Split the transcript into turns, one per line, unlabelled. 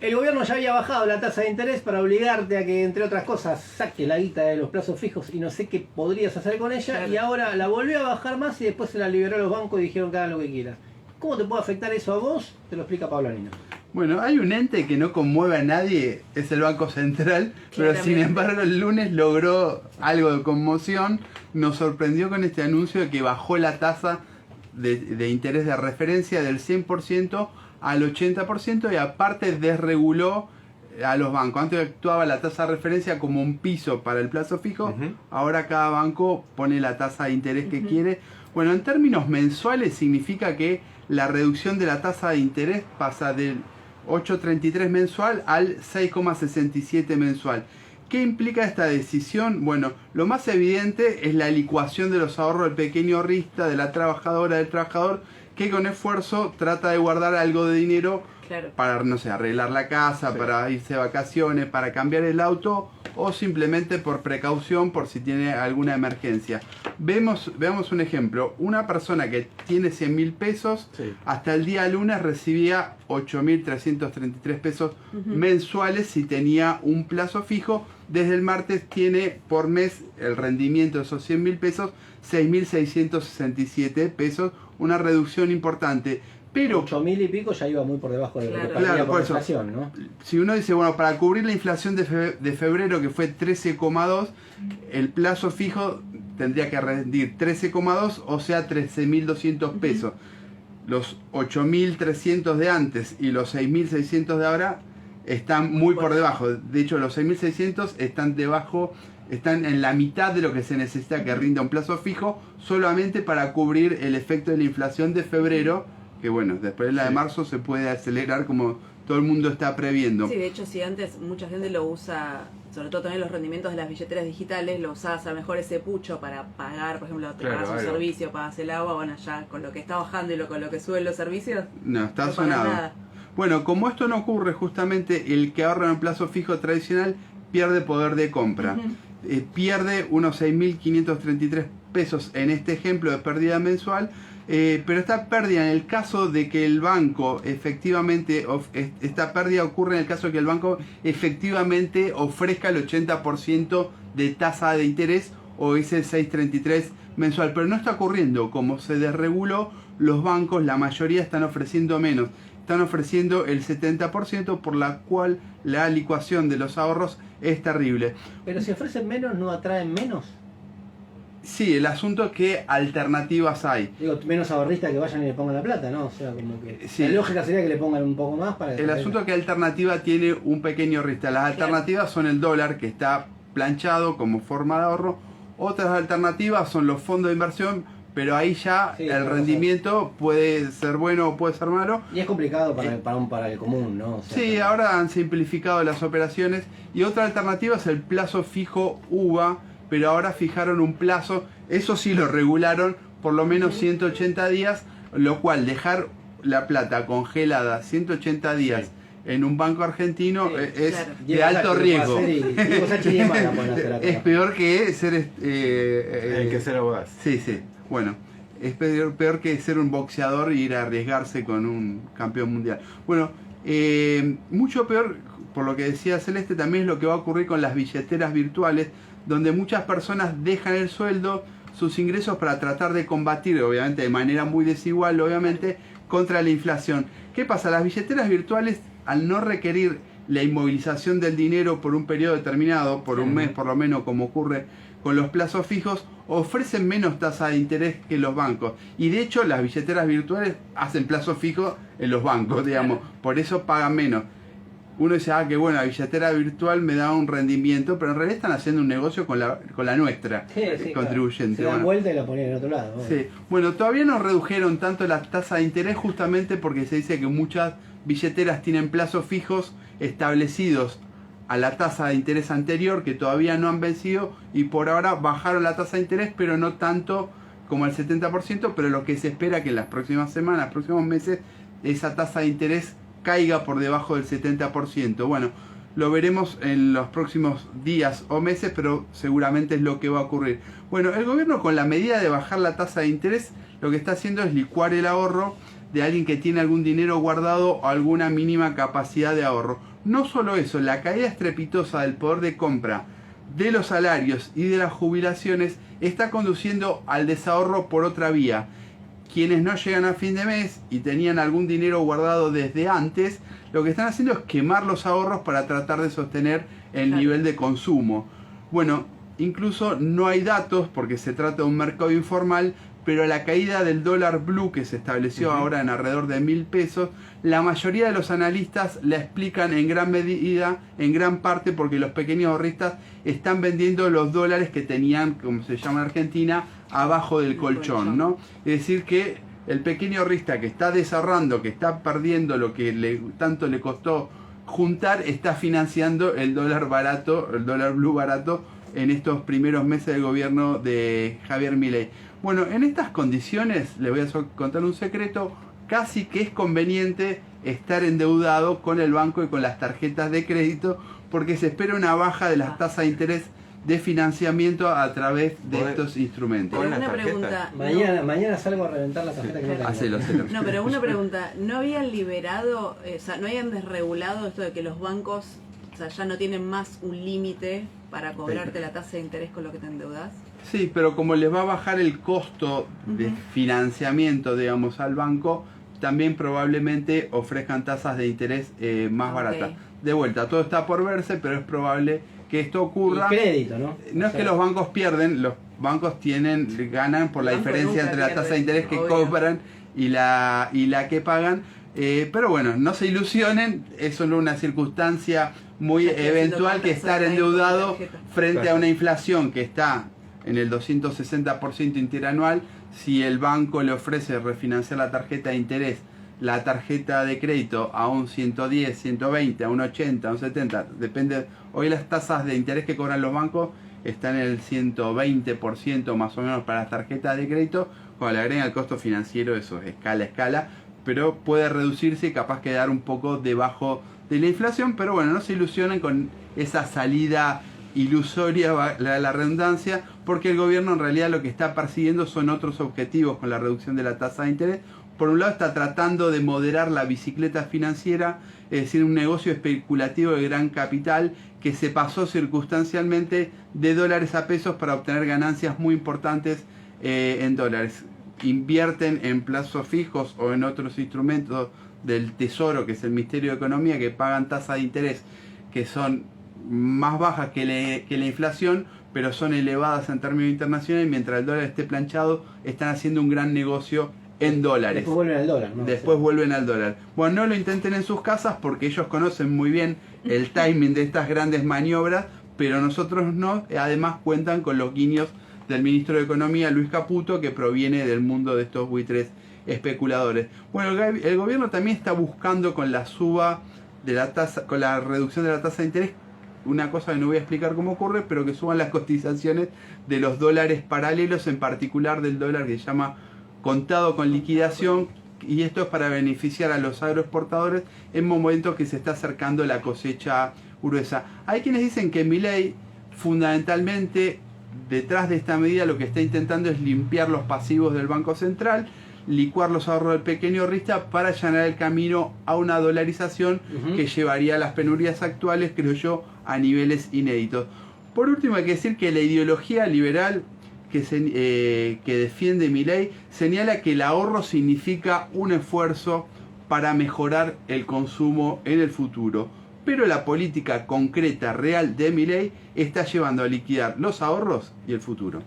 El gobierno ya había bajado la tasa de interés para obligarte a que, entre otras cosas, saque la guita de los plazos fijos y no sé qué podrías hacer con ella, claro. Y ahora la volvió a bajar más y después se la liberó a los bancos y dijeron que hagan lo que quieran. ¿Cómo te puede afectar eso a vos? Te lo explica Pablo Anino.
Bueno, hay un ente que no conmueve a nadie, es el Banco Central, pero sin embargo el lunes logró algo de conmoción, nos sorprendió con este anuncio de que bajó la tasa de interés de referencia del 100% al 80% y aparte desreguló a los bancos. Antes actuaba la tasa de referencia como un piso para el plazo fijo, ahora cada banco pone la tasa de interés que quiere. Bueno, en términos mensuales significa que la reducción de la tasa de interés pasa del 8,33 mensual al 6,67 mensual. ¿Qué implica esta decisión? Bueno, lo más evidente es la licuación de los ahorros del pequeño ahorrista, de la trabajadora, del trabajador, que con esfuerzo trata de guardar algo de dinero, claro, para, no sé, arreglar la casa, sí, para irse de vacaciones, para cambiar el auto o simplemente por precaución, por si tiene alguna emergencia. Veamos un ejemplo. Una persona que tiene 100.000 pesos, sí, hasta el día lunes recibía 8.333 pesos mensuales si tenía un plazo fijo. Desde el martes tiene por mes el rendimiento de esos 100.000 pesos, 6.667 pesos, una reducción importante. Pero
8.000 y pico ya iba muy por debajo de lo que
claro,
por inflación, ¿no?
Si uno dice, bueno, para cubrir la inflación de febrero, que fue 13,2, el plazo fijo tendría que rendir 13,2, o sea, 13.200 pesos. Los 8.300 de antes y los 6.600 de ahora están muy por debajo. De hecho, los 6.600 están debajo, están en la mitad de lo que se necesita que rinda un plazo fijo, solamente para cubrir el efecto de la inflación de febrero, que bueno, después de la de marzo se puede acelerar como todo el mundo está previendo.
Sí, de hecho, si antes mucha gente lo usa, sobre todo también los rendimientos de las billeteras digitales, lo usabas a lo mejor ese pucho para pagar, por ejemplo, te pagas un servicio, pagas el agua, bueno, ya con lo que está bajando y con lo que suben los servicios,
no está sonado. Nada. Bueno, como esto no ocurre, justamente el que ahorra en un plazo fijo tradicional pierde poder de compra. Pierde unos 6.533 pesos en este ejemplo de pérdida mensual. Pero esta pérdida, en el caso de que el banco efectivamente, esta pérdida ocurre en el caso de que el banco efectivamente ofrezca el 80% de tasa de interés o ese 6,33 mensual, pero no está ocurriendo. Como se desreguló, los bancos, la mayoría están ofreciendo menos, están ofreciendo el 70%, por la cual la licuación de los ahorros es terrible.
Pero si ofrecen menos, ¿no atraen menos?
Sí, el asunto es que alternativas hay.
Digo, menos ahorristas que vayan y le pongan la plata, ¿no? O sea, como que
sí,
la lógica sería que le pongan un poco más para...
El asunto es que alternativa tiene un pequeño ahorrista. Las alternativas son el dólar, que está planchado como forma de ahorro. Otras alternativas son los fondos de inversión, pero ahí ya el rendimiento puede ser bueno o puede ser malo.
Y es complicado para el común, ¿no? O sea,
sí, ahora han simplificado las operaciones. Y otra alternativa es el plazo fijo UVA, pero ahora fijaron un plazo, eso sí lo regularon, por lo menos 180 días, lo cual dejar la plata congelada 180 días en un banco argentino es de alto riesgo. Es peor que ser...
hay que ser abogado.
Sí, bueno, es peor que ser un boxeador y ir a arriesgarse con un campeón mundial. Bueno, mucho peor, por lo que decía Celeste, también es lo que va a ocurrir con las billeteras virtuales, donde muchas personas dejan el sueldo, sus ingresos, para tratar de combatir, obviamente de manera muy desigual, obviamente, contra la inflación. ¿Qué pasa? Las billeteras virtuales, al no requerir la inmovilización del dinero por un periodo determinado, por un mes por lo menos, como ocurre con los plazos fijos, ofrecen menos tasa de interés que los bancos. Y de hecho, las billeteras virtuales hacen plazo fijo en los bancos, digamos, por eso pagan menos. Uno dice, que bueno, la billetera virtual me da un rendimiento, pero en realidad están haciendo un negocio con la nuestra, contribuyente.
Se dan vuelta y la ponen en otro lado.
Sí. Bueno, todavía no redujeron tanto la tasa de interés, justamente porque se dice que muchas billeteras tienen plazos fijos establecidos a la tasa de interés anterior, que todavía no han vencido, y por ahora bajaron la tasa de interés, pero no tanto como el 70%, pero lo que se espera que en las próximas semanas, próximos meses, esa tasa de interés caiga por debajo del 70%. Bueno, lo veremos en los próximos días o meses, pero seguramente es lo que va a ocurrir. Bueno, el gobierno, con la medida de bajar la tasa de interés, lo que está haciendo es licuar el ahorro, de alguien que tiene algún dinero guardado o alguna mínima capacidad de ahorro. No solo eso, la caída estrepitosa del poder de compra de los salarios y de las jubilaciones está conduciendo al desahorro por otra vía. Quienes no llegan a fin de mes y tenían algún dinero guardado desde antes, lo que están haciendo es quemar los ahorros para tratar de sostener el nivel de consumo. Bueno, incluso no hay datos porque se trata de un mercado informal, pero la caída del dólar blue que se estableció ahora en alrededor de 1.000 pesos, la mayoría de los analistas la explican en gran medida, en gran parte porque los pequeños ahorristas están vendiendo los dólares que tenían, como se llama en Argentina, abajo del colchón, ¿no? Es decir que el pequeño ahorrista que está desahorrando, que está perdiendo lo que tanto le costó juntar, está financiando el dólar barato, el dólar blue barato en estos primeros meses del gobierno de Javier Milei. Bueno, en estas condiciones, les voy a contar un secreto, casi que es conveniente estar endeudado con el banco y con las tarjetas de crédito porque se espera una baja de las tasas de interés de financiamiento a través de estos instrumentos.
Pero una pregunta.
Mañana salgo a reventar la tarjeta que no tengo.
Hacelo.
No, pero una pregunta. ¿No habían liberado, o sea, no habían desregulado esto de que los bancos, o sea, ya no tienen más un límite para cobrarte la tasa de interés con lo que te endeudas?
Sí, pero como les va a bajar el costo de financiamiento, digamos, al banco, también probablemente ofrezcan tasas de interés más baratas. De vuelta, todo está por verse, pero es probable que esto ocurra.
Y crédito, ¿no?
No es que los bancos pierden, los bancos ganan por la diferencia entre la tasa de interés que cobran y la que pagan. Pero bueno, no se ilusionen, es solo una circunstancia muy eventual que estar endeudado frente a una inflación que está en el 260% interanual. Si el banco le ofrece refinanciar la tarjeta de interés, la tarjeta de crédito a un 110, 120, a un 80, a un 70, depende. Hoy las tasas de interés que cobran los bancos están en el 120% más o menos para las tarjetas de crédito. Cuando le agregan el costo financiero, eso es escala, pero puede reducirse y capaz quedar un poco debajo de la inflación. Pero bueno, no se ilusionen con esa salida ilusoria, la redundancia, porque el gobierno en realidad lo que está persiguiendo son otros objetivos con la reducción de la tasa de interés. Por un lado está tratando de moderar la bicicleta financiera, es decir, un negocio especulativo de gran capital que se pasó circunstancialmente de dólares a pesos para obtener ganancias muy importantes en dólares. Invierten en plazos fijos o en otros instrumentos del Tesoro, que es el Ministerio de Economía, que pagan tasas de interés que son más bajas que la inflación, pero son elevadas en términos internacionales. Mientras el dólar esté planchado, están haciendo un gran negocio en dólares.
Después vuelven al dólar, ¿no?
Después vuelven al dólar. Bueno, no lo intenten en sus casas porque ellos conocen muy bien el timing de estas grandes maniobras, pero nosotros no. Además cuentan con los guiños del ministro de Economía, Luis Caputo, que proviene del mundo de estos buitres especuladores. Bueno, el gobierno también está buscando con la suba de la tasa, con la reducción de la tasa de interés, una cosa que no voy a explicar cómo ocurre, pero que suban las cotizaciones de los dólares paralelos, en particular del dólar que se llama contado con liquidación, y esto es para beneficiar a los agroexportadores en momentos que se está acercando la cosecha gruesa. Hay quienes dicen que Milei fundamentalmente detrás de esta medida lo que está intentando es limpiar los pasivos del Banco Central, licuar los ahorros del pequeño ahorrista para allanar el camino a una dolarización que llevaría a las penurias actuales, creo yo, a niveles inéditos. Por último, hay que decir que la ideología liberal que defiende Milei señala que el ahorro significa un esfuerzo para mejorar el consumo en el futuro, pero la política concreta real de Milei está llevando a liquidar los ahorros y el futuro.